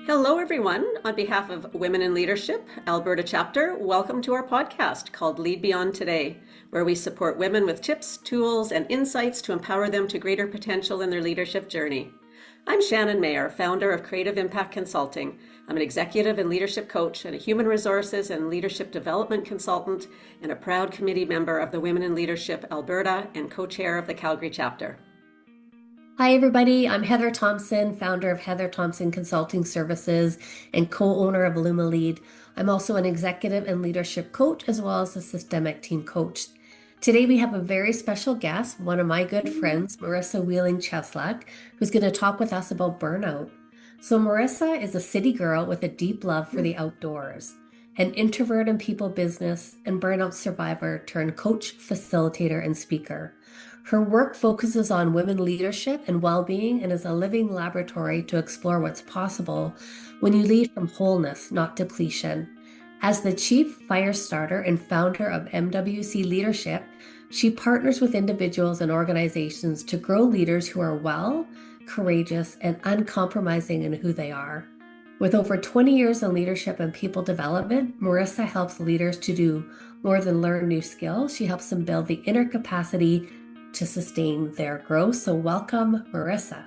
Hello, everyone. On behalf of Women in Leadership, Alberta chapter, welcome to our podcast called Lead Beyond Today, where we support women with tips, tools, and insights to empower them to greater potential in their leadership journey. I'm Shannon Mayer, founder of Creative Impact Consulting. I'm an executive and leadership coach and a human resources and leadership development consultant and a proud committee member of the Women in Leadership Alberta and co-chair of the Calgary chapter. Hi, everybody. I'm Heather Thompson, founder of Heather Thompson Consulting Services and co-owner of LumaLead. I'm also an executive and leadership coach as well as a systemic team coach. Today, we have a very special guest, one of my good friends, Marisa Wheeling-Cheslak, who's going to talk with us about burnout. So, Marisa is a city girl with a deep love for the outdoors, an introvert in people business and burnout survivor turned coach, facilitator, and speaker. Her work focuses on women leadership and well-being and is a living laboratory to explore what's possible when you lead from wholeness, not depletion. As the chief fire starter and founder of MWC Leadership, she partners with individuals and organizations to grow leaders who are well, courageous, and uncompromising in who they are. With over 20 years in leadership and people development, Marisa helps leaders to do more than learn new skills. She helps them build the inner capacity to sustain their growth. So welcome, Marisa.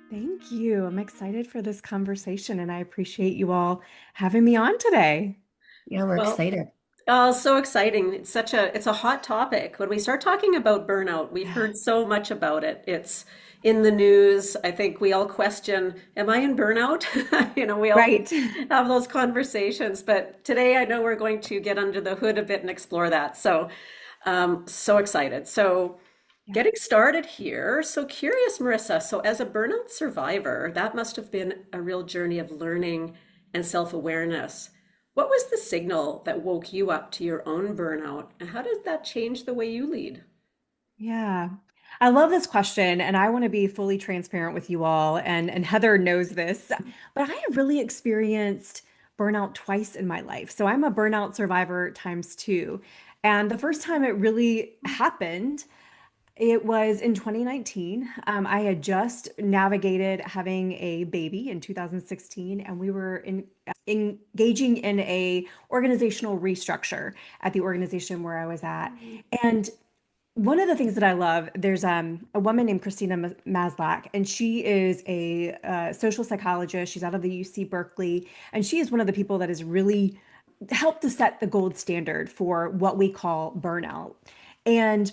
Thank you. I'm excited for this conversation and I appreciate you all having me on today. Yeah, we're Well, excited. oh, so exciting. It's a hot topic. When we start talking about burnout, we've Yeah. heard so much about it. It's in the news. I think we all question, am I in burnout? We all Right. have those conversations. But today I know we're going to get under the hood a bit and explore that. So excited. So Yeah. getting started here. So curious, Marissa. So as a burnout survivor, that must have been a real journey of learning and self-awareness. What was the signal that woke you up to your own burnout, and how does that change the way you lead? Yeah. I love this question and I want to be fully transparent with you all and Heather knows this, but I have really experienced burnout twice in my life. So I'm a burnout survivor times two. And the first time it really happened, it was in 2019. I had just navigated having a baby in 2016, and we were engaging in a organizational restructure at the organization where I was at. And one of the things that I love, there's a woman named Christina Maslach, and she is a social psychologist. She's out of the UC Berkeley, and she is one of the people that has really helped to set the gold standard for what we call burnout. And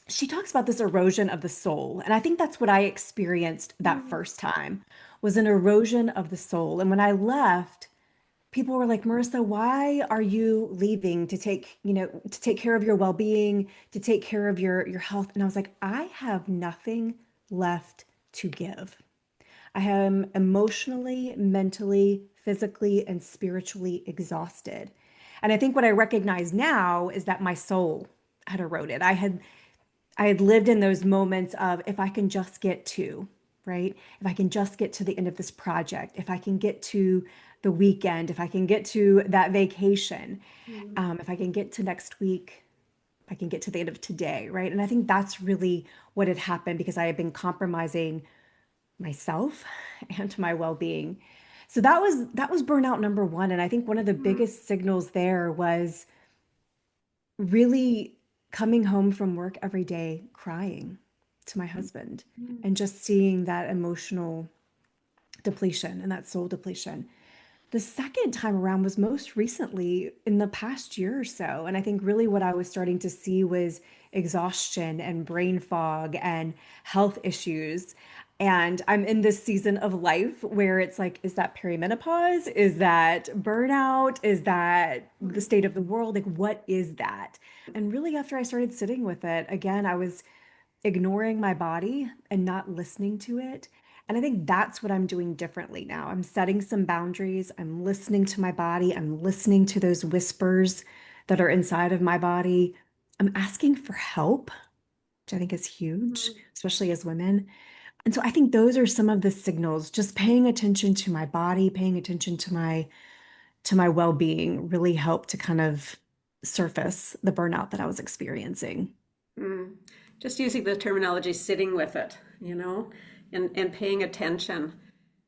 she talks about this erosion of the soul, and I think that's what I experienced that first time was an erosion of the soul. And when I left, people were like, Marissa, why are you leaving to take, to take care of your well-being, to take care of your health? And I was like, I have nothing left to give. I am emotionally, mentally, physically, and spiritually exhausted. And I think what I recognize now is that my soul had eroded. I had lived in those moments of if I can just get to, right? If I can just get to the end of this project, if I can get to the weekend, if I can get to that vacation, if I can get to next week, if I can get to the end of today, right? And I think that's really what had happened because I had been compromising myself and my well-being. So that was burnout number one. And I think one of the biggest signals there was really coming home from work every day crying to my husband and just seeing that emotional depletion and that soul depletion. The second time around was most recently in the past year or so. And I think really what I was starting to see was exhaustion and brain fog and health issues. And I'm in this season of life where it's like, is that perimenopause? Is that burnout? Is that the state of the world? Like, what is that? And really, after I started sitting with it, again, I was ignoring my body and not listening to it. And I think that's what I'm doing differently now. I'm setting some boundaries. I'm listening to my body. I'm listening to those whispers that are inside of my body. I'm asking for help, which I think is huge, especially as women. And so I think those are some of the signals, just paying attention to my body, paying attention to my well-being really helped to kind of surface the burnout that I was experiencing. Mm. Just using the terminology, sitting with it, and paying attention.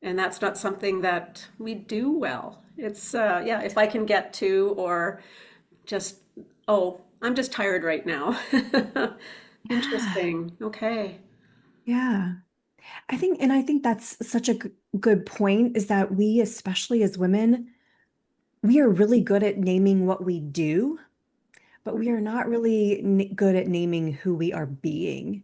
And that's not something that we do well. It's, yeah, if I can get to, or just, oh, I'm just tired right now. Yeah. Interesting. Okay. Yeah. I think that's such a good point is that we, especially as women, we are really good at naming what we do, but we are not really good at naming who we are being.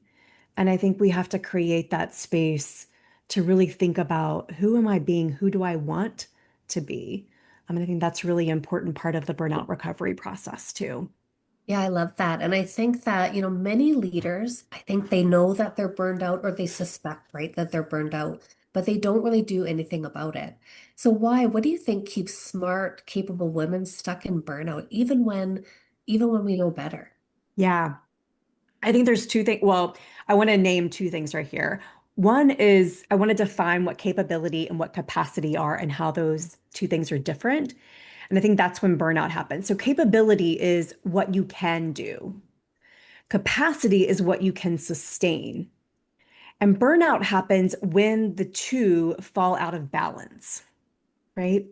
And I think we have to create that space to really think about who am I being? Who do I want to be? I mean, I think that's really important part of the burnout recovery process too. Yeah, I love that. And I think that, many leaders, I think they know that they're burned out or they suspect, right, that they're burned out, but they don't really do anything about it. So why? What do you think keeps smart, capable women stuck in burnout, even when we know better? Yeah. I think there's two things. Well, I want to name two things right here. One is I want to define what capability and what capacity are and how those two things are different. And I think that's when burnout happens. So, capability is what you can do, capacity is what you can sustain. And burnout happens when the two fall out of balance, right?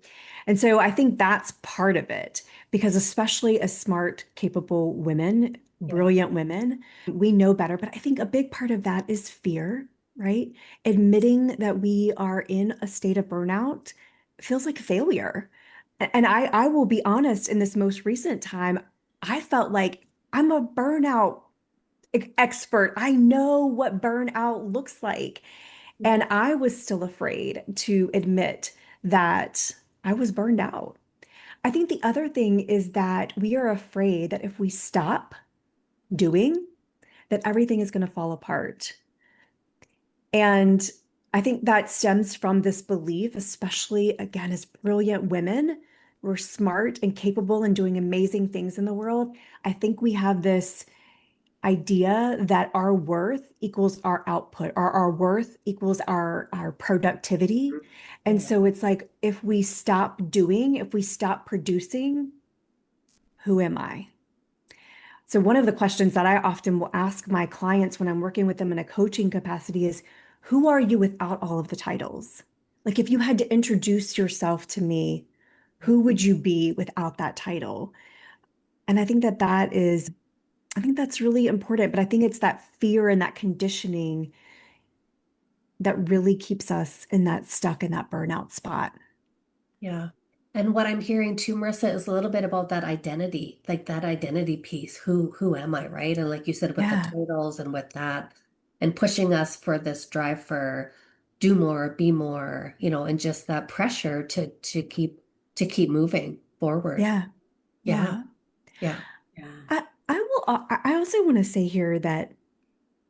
And so I think that's part of it because, especially as smart, capable women, Yeah. brilliant women, we know better. But I think a big part of that is fear, right? Admitting that we are in a state of burnout feels like failure. And I will be honest, in this most recent time, I felt like I'm a burnout expert. I know what burnout looks like. And I was still afraid to admit that I was burned out. I think the other thing is that we are afraid that if we stop doing, that everything is going to fall apart. And I think that stems from this belief, especially again, as brilliant women, we're smart and capable and doing amazing things in the world. I think we have this idea that our worth equals our output, or our worth equals our productivity. And Yeah. so it's like if we stop doing, if we stop producing, who am I? So one of the questions that I often will ask my clients when I'm working with them in a coaching capacity is, who are you without all of the titles? Like if you had to introduce yourself to me, who would you be without that title? And I think that's really important, but I think it's that fear and that conditioning that really keeps us in that stuck in that burnout spot. Yeah. And what I'm hearing too, Marissa, is a little bit about that identity, like that identity piece. Who am I, right? And like you said, with the Yeah, titles and with that, and pushing us for this drive for do more, be more, and just that pressure to keep moving forward. yeah, Yeah. yeah. Yeah. Yeah. I also want to say here that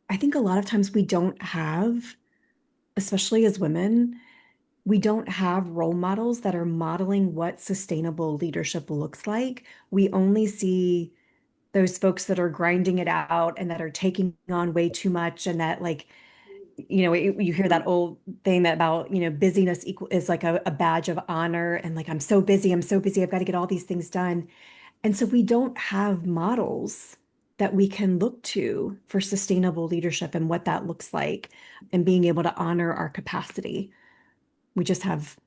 I think a lot of times we don't have, especially as women, we don't have role models that are modeling what sustainable leadership looks like. We only see those folks that are grinding it out and that are taking on way too much and that like you hear that old thing that about busyness equal is like a badge of honor and like I'm so busy I've got to get all these things done. And so we don't have models that we can look to for sustainable leadership and what that looks like and being able to honor our capacity. We just have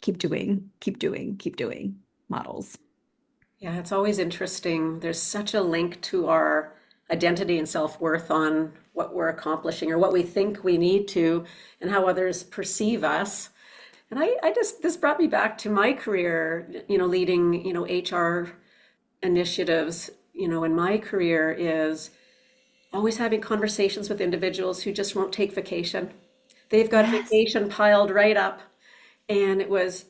keep doing, keep doing, keep doing models. Yeah, it's always interesting. There's such a link to our identity and self-worth on what we're accomplishing or what we think we need to, and how others perceive us. And this brought me back to my career, leading, HR initiatives, in my career is always having conversations with individuals who just won't take vacation. They've got Yes, vacation piled right up. And it was,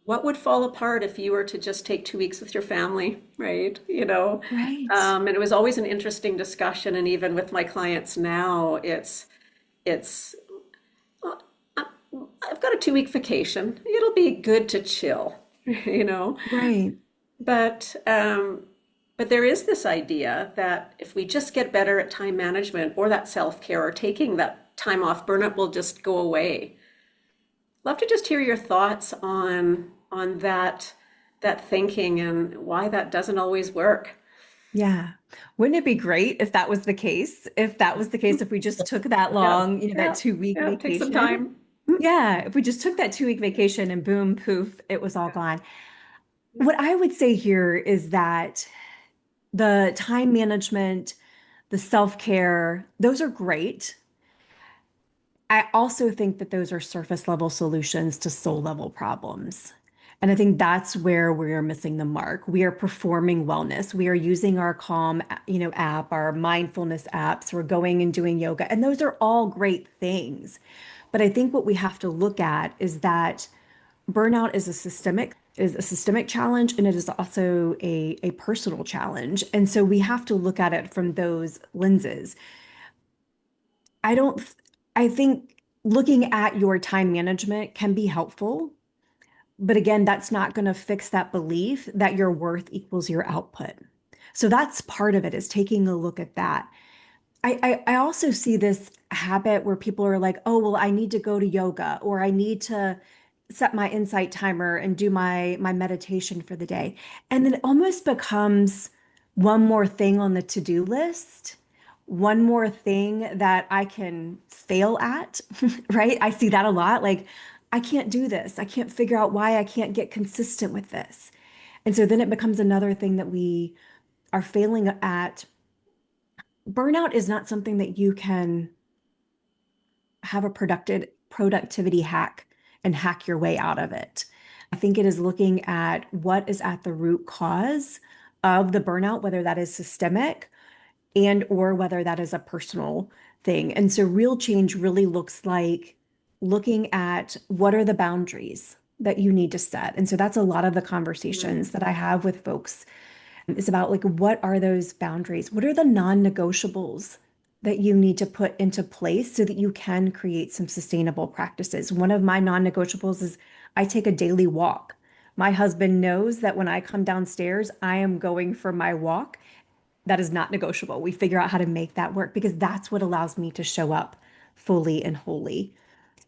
what would fall apart if you were to just take 2 weeks with your family, right? right. And it was always an interesting discussion. And even with my clients now, it's "Well, I've got a 2 week vacation. It'll be good to chill, you know. Right. But but there is this idea that if we just get better at time management or that self-care or taking that time off, burnout will just go away. Love to just hear your thoughts on that thinking and why that doesn't always work. Yeah. Wouldn't it be great if that was the case? If that was the case, if we just took that Yeah, long, that yeah, 2 week yeah. Take some vacation? time. Yeah, if we just took that 2 week vacation and boom, poof, it was all gone. What I would say here is that the time management, the self-care, those are great. I also think that those are surface level solutions to soul level problems. And I think that's where we're missing the mark. We are performing wellness. We are using our Calm, app, our mindfulness apps. We're going and doing yoga, and those are all great things. But I think what we have to look at is that burnout is a systemic challenge, and it is also a personal challenge. And so we have to look at it from those lenses. I don't, I think looking at your time management can be helpful, but again, that's not going to fix that belief that your worth equals your output. So that's part of it, is taking a look at that. I also see this habit where people are like, oh, well, I need to go to yoga, or I need to set my insight timer and do my meditation for the day. And then it almost becomes one more thing on the to-do list, one more thing that I can fail at, right? I see that a lot. Like, I can't do this. I can't figure out why I can't get consistent with this. And so then it becomes another thing that we are failing at. Burnout is not something that you can have a productivity hack and hack your way out of it. I think it is looking at what is at the root cause of the burnout, whether that is systemic and or whether that is a personal thing. And so real change really looks like looking at what are the boundaries that you need to set. And so that's a lot of the conversations that I have with folks, is about like, what are those boundaries? What are the non-negotiables that you need to put into place so that you can create some sustainable practices? One of my non-negotiables is I take a daily walk. My husband knows that when I come downstairs, I am going for my walk. That is not negotiable. We figure out how to make that work because that's what allows me to show up fully and wholly.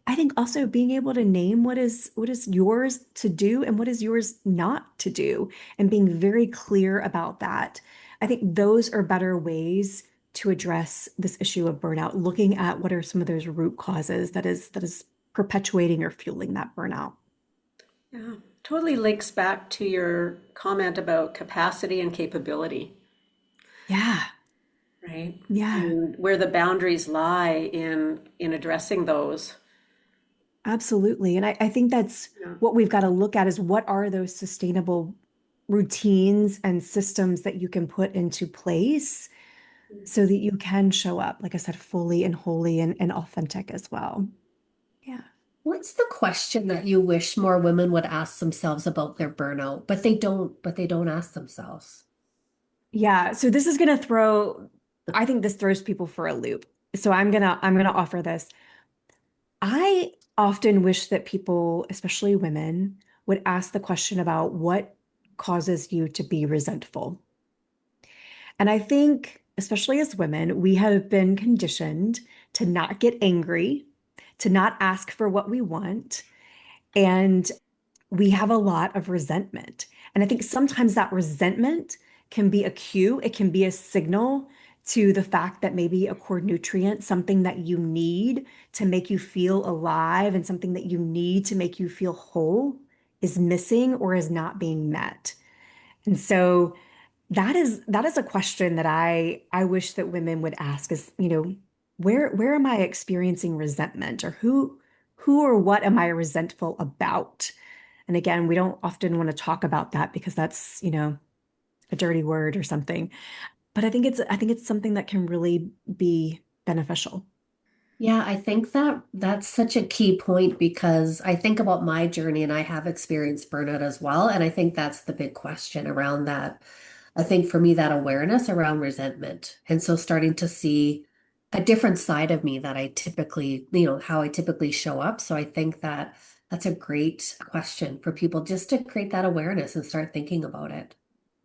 I think also being able to name what is yours to do and what is yours not to do, and being very clear about that. I think those are better ways to address this issue of burnout, looking at what are some of those root causes that is perpetuating or fueling that burnout. Yeah, totally links back to your comment about capacity and capability, Yeah. right? Yeah. And where the boundaries lie in addressing those. Absolutely. And I think that's Yeah. what we've got to look at, is what are those sustainable routines and systems that you can put into place so that you can show up, like I said, fully and wholly and authentic as well. Yeah. What's the question that you wish more women would ask themselves about their burnout, but they don't ask themselves? Yeah. So this is I think this throws people for a loop. So I'm gonna offer this. I often wish that people, especially women, would ask the question about what causes you to be resentful. And I think, especially as women, we have been conditioned to not get angry, to not ask for what we want. And we have a lot of resentment. And I think sometimes that resentment can be a cue, it can be a signal to the fact that maybe a core nutrient, something that you need to make you feel alive and something that you need to make you feel whole, is missing or is not being met. And so that is a question that I wish that women would ask, is, where am I experiencing resentment, or who or what am I resentful about? And again, we don't often want to talk about that because that's, a dirty word or something. But I think it's something that can really be beneficial. Yeah, I think that that's such a key point because I think about my journey and I have experienced burnout as well. And I think that's the big question around that. I think for me, that awareness around resentment. And so starting to see a different side of me that I typically, how I typically show up. So I think that that's a great question for people just to create that awareness and start thinking about it.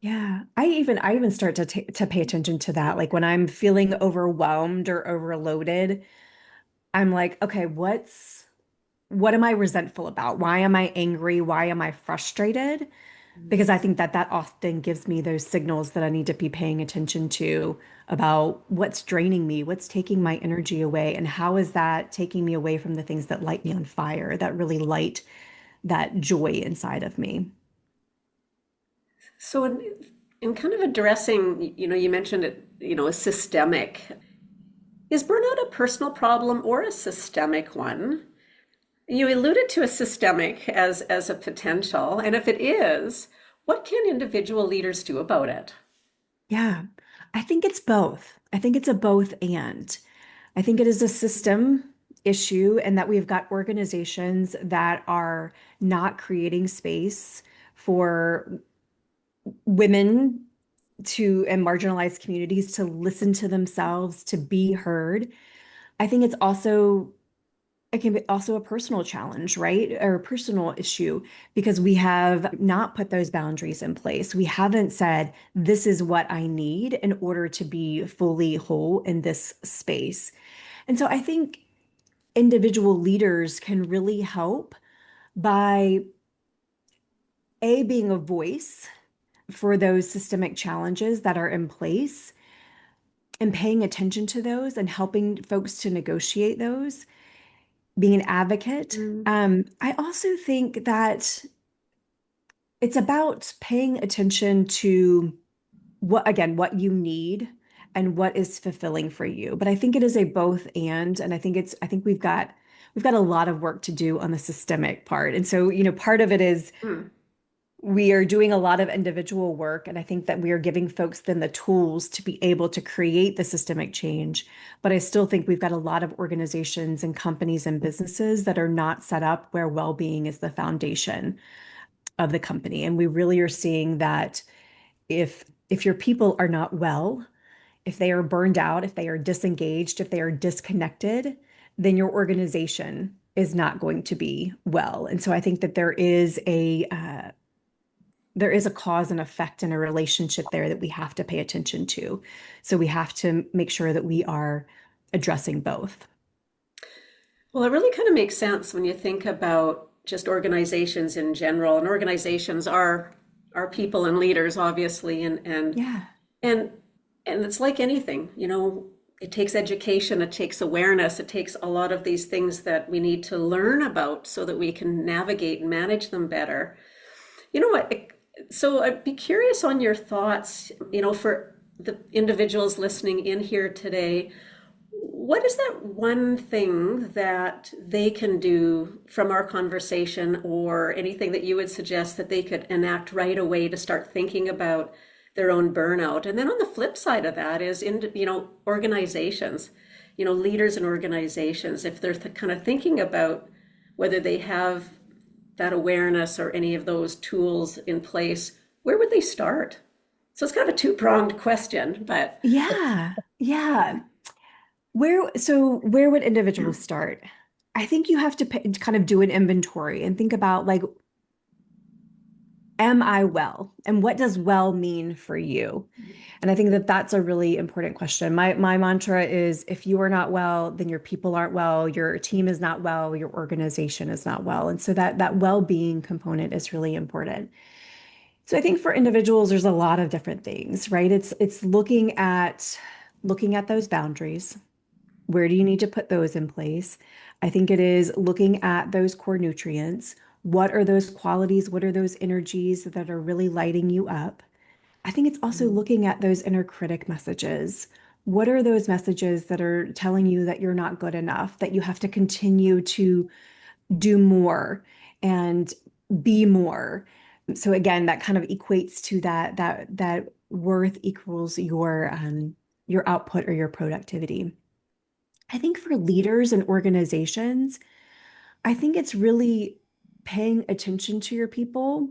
Yeah, I even start to pay attention to that. Like when I'm feeling overwhelmed or overloaded, I'm like, okay, what am I resentful about? Why am I angry? Why am I frustrated? because I think that that often gives me those signals that I need to be paying attention to about what's draining me, what's taking my energy away, and how is that taking me away from the things that light me on fire, that really light that joy inside of me. So in kind of addressing, you mentioned it, a systemic. Is burnout a personal problem or a systemic one? You alluded to a systemic as a potential, and if it is, what can individual leaders do about it? Yeah, I think it's both. I think it's a both and. I think it is a system issue, and that we've got organizations that are not creating space for women to and marginalized communities to listen to themselves, to be heard. I think it can be also a personal challenge, right? Or a personal issue because we have not put those boundaries in place. We haven't said, this is what I need in order to be fully whole in this space. And so I think individual leaders can really help by being a voice for those systemic challenges that are in place and paying attention to those and helping folks to negotiate those, being an advocate. Mm. I also think that it's about paying attention to what you need and what is fulfilling for you. But I think it is a both and I think we've got a lot of work to do on the systemic part. And so, part of it is Mm. we are doing a lot of individual work, and I think that we are giving folks then the tools to be able to create the systemic change. But I still think we've got a lot of organizations and companies and businesses that are not set up where well-being is the foundation of the company. And we really are seeing that if your people are not well, if they are burned out, if they are disengaged, if they are disconnected, then your organization is not going to be well. And so I think that there is a cause and effect in a relationship there that we have to pay attention to. So we have to make sure that we are addressing both. Well, it really kind of makes sense when you think about just organizations in general, and organizations are people and leaders, obviously, Yeah. and and it's like anything, it takes education, it takes awareness, it takes a lot of these things that we need to learn about so that we can navigate and manage them better. You know what? So I'd be curious on your thoughts, for the individuals listening in here today. What is that one thing that they can do from our conversation, or anything that you would suggest that they could enact right away to start thinking about their own burnout? And then on the flip side of that is organizations, leaders in organizations, if they're kind of thinking about whether they have that awareness or any of those tools in place, where would they start? So it's kind of a two-pronged question, but Yeah. Yeah. Where would individuals start? I think you have to kind of do an inventory and think about, like, am I well? And what does well mean for you? And I think that that's a really important question. My mantra is, if you are not well, then your people aren't well, your team is not well, your organization is not well. And so that well-being component is really important. So I think for individuals, there's a lot of different things, right? It's looking at those boundaries. Where do you need to put those in place? I think it is looking at those core nutrients. What are those qualities? What are those energies that are really lighting you up? I think it's also looking at those inner critic messages. What are those messages that are telling you that you're not good enough, that you have to continue to do more and be more? So again, that kind of equates to that worth equals your output or your productivity. I think for leaders and organizations, I think it's really paying attention to your people.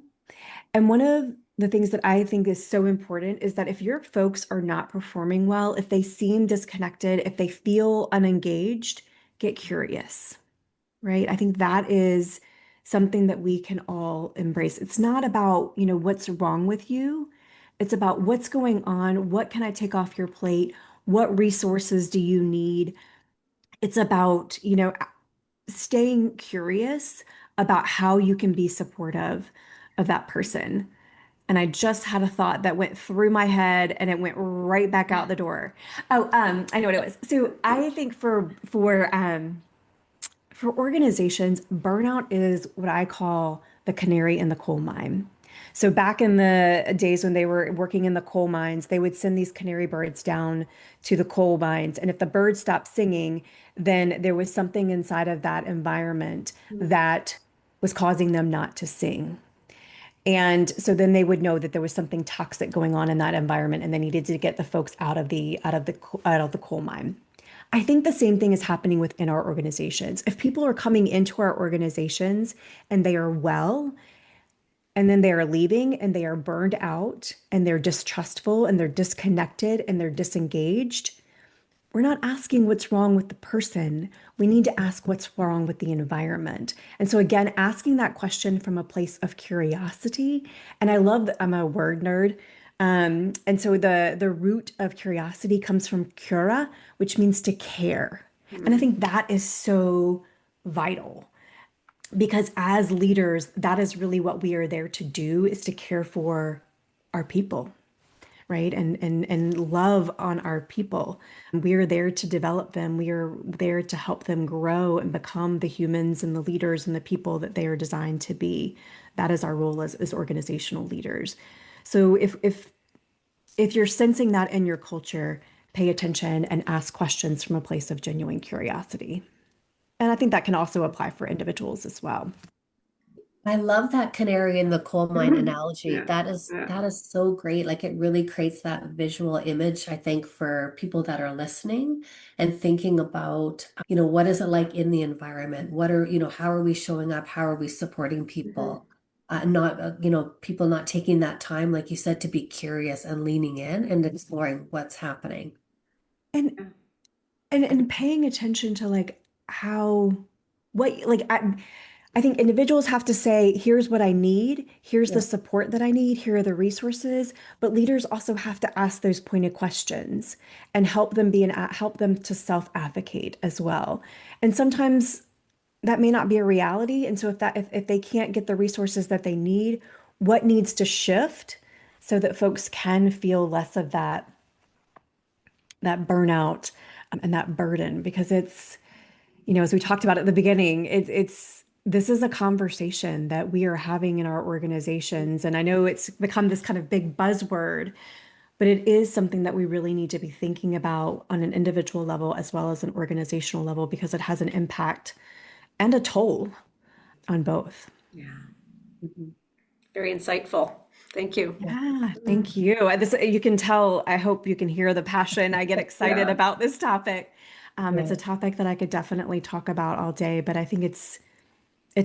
And one of the things that I think is so important is that if your folks are not performing well, if they seem disconnected, if they feel unengaged, get curious, right? I think that is something that we can all embrace. It's not about, what's wrong with you. It's about what's going on. What can I take off your plate? What resources do you need? It's about, staying curious about how you can be supportive of that person. And I just had a thought that went through my head and it went right back out the door. Oh, I know what it was. So I think for organizations, burnout is what I call the canary in the coal mine. So back in the days when they were working in the coal mines, they would send these canary birds down to the coal mines. And if the birds stopped singing, then there was something inside of that environment that was causing them not to sing. And so then they would know that there was something toxic going on in that environment and they needed to get the folks out of the coal mine. I think the same thing is happening within our organizations. If people are coming into our organizations and they are well, and then they are leaving and they are burned out and they're distrustful and they're disconnected and they're disengaged, we're not asking what's wrong with the person. We need to ask what's wrong with the environment. And so, again, asking that question from a place of curiosity. And I love that I'm a word nerd. And so the root of curiosity comes from cura, which means to care. And I think that is so vital because as leaders, that is really what we are there to do is to care for our people, right? And love on our people. We are there to develop them. We are there to help them grow and become the humans and the leaders and the people that they are designed to be. That is our role as organizational leaders. So if you're sensing that in your culture, pay attention and ask questions from a place of genuine curiosity. And I think that can also apply for individuals as well. I love that canary in the coal mine analogy. Yeah. That is Yeah. that is so great. Like it really creates that visual image, I think, for people that are listening and thinking about, what is it like in the environment? How are we showing up? How are we supporting Mhm. people? Not, people not taking that time, like you said, to be curious and leaning in and exploring what's happening. And Yeah. and paying attention to like how what like I think individuals have to say, here's what I need, here's the Yeah. support that I need, here are the resources, but leaders also have to ask those pointed questions and help them to self-advocate as well. And sometimes that may not be a reality. And so if they can't get the resources that they need, what needs to shift so that folks can feel less of that burnout and that burden because as we talked about at the beginning, it's this is a conversation that we are having in our organizations. And I know it's become this kind of big buzzword, but it is something that we really need to be thinking about on an individual level as well as an organizational level because it has an impact and a toll on both. Yeah. Mhm. Very insightful. Thank you. Yeah. Yeah, thank you. This you can tell, I hope you can hear the passion. I get excited Yeah. about this topic. It's Yeah. a topic that I could definitely talk about all day, but I think it's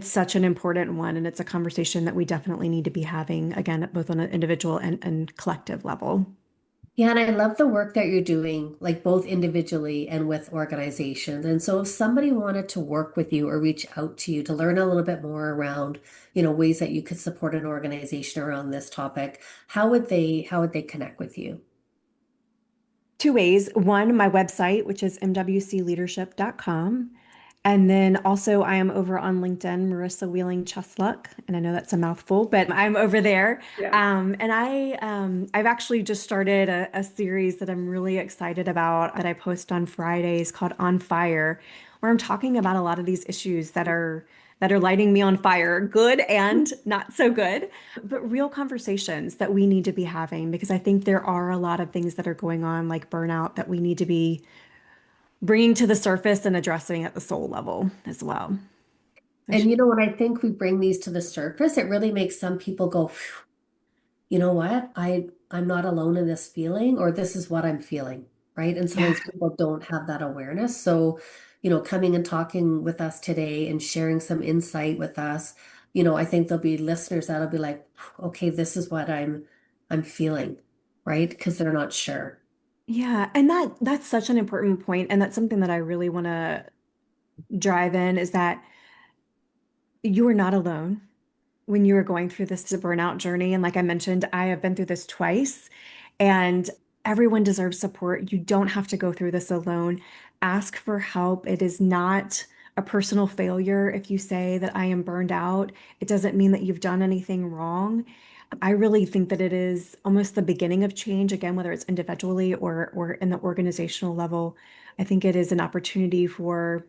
such an important one, and it's a conversation that we definitely need to be having again, both on an individual and collective level. Yeah, and I love the work that you're doing, like both individually and with organizations. And so if somebody wanted to work with you or reach out to you to learn a little bit more around, ways that you could support an organization around this topic, how would they connect with you? Two ways. One, my website, which is mwcleadership.com. And then also, I am over on LinkedIn, Marisa Wheeling Chesluck, and I know that's a mouthful, but I'm over there. Yeah. I've actually just started a series that I'm really excited about that I post on Fridays called On Fire, where I'm talking about a lot of these issues that are lighting me on fire, good and not so good, but real conversations that we need to be having because I think there are a lot of things that are going on, like burnout, that we need to be bringing to the surface and addressing at the soul level as well. And when I think we bring these to the surface, it really makes some people go, "Phew, you know what? I'm not alone in this feeling, or this is what I'm feeling, right?" And Yeah. sometimes people don't have that awareness. So, coming and talking with us today and sharing some insight with us, I think there'll be listeners that'll be like, okay, this is what I'm feeling, right? Because they're not sure. Yeah, and that's such an important point, and that's something that I really want to drive in is that you are not alone when you are going through this burnout journey. And like I mentioned, I have been through this twice, and everyone deserves support. You don't have to go through this alone. Ask for help. It is not a personal failure if you say that I am burned out. It doesn't mean that you've done anything wrong. I really think that it is almost the beginning of change, again, whether it's individually or in the organizational level. I think it is an opportunity for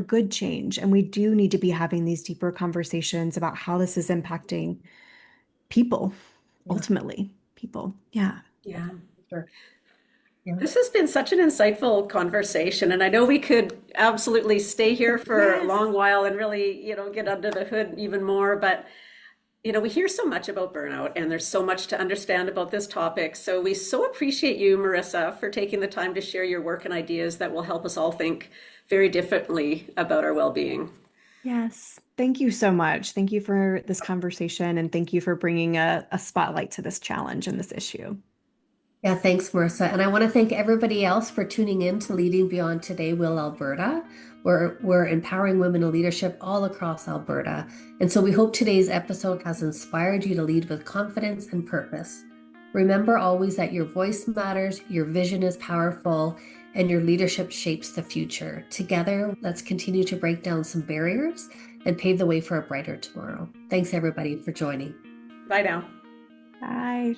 good change. And we do need to be having these deeper conversations about how this is impacting people, Yeah, ultimately, people. Yeah. Yeah. sure. Yeah. This has been such an insightful conversation, and I know we could absolutely stay here for a Yes. long while and really, get under the hood even more. But, we hear so much about burnout, and there's so much to understand about this topic. So we so appreciate you, Marisa, for taking the time to share your work and ideas that will help us all think very differently about our well-being. Yes. Thank you so much. Thank you for this conversation and thank you for bringing a spotlight to this challenge and this issue. Yeah, thanks, Marissa. And I want to thank everybody else for tuning in to Leading Beyond Today, Will Alberta. We're empowering women in leadership all across Alberta. And so we hope today's episode has inspired you to lead with confidence and purpose. Remember always that your voice matters, your vision is powerful, and your leadership shapes the future. Together, let's continue to break down some barriers and pave the way for a brighter tomorrow. Thanks, everybody, for joining. Bye now. Bye.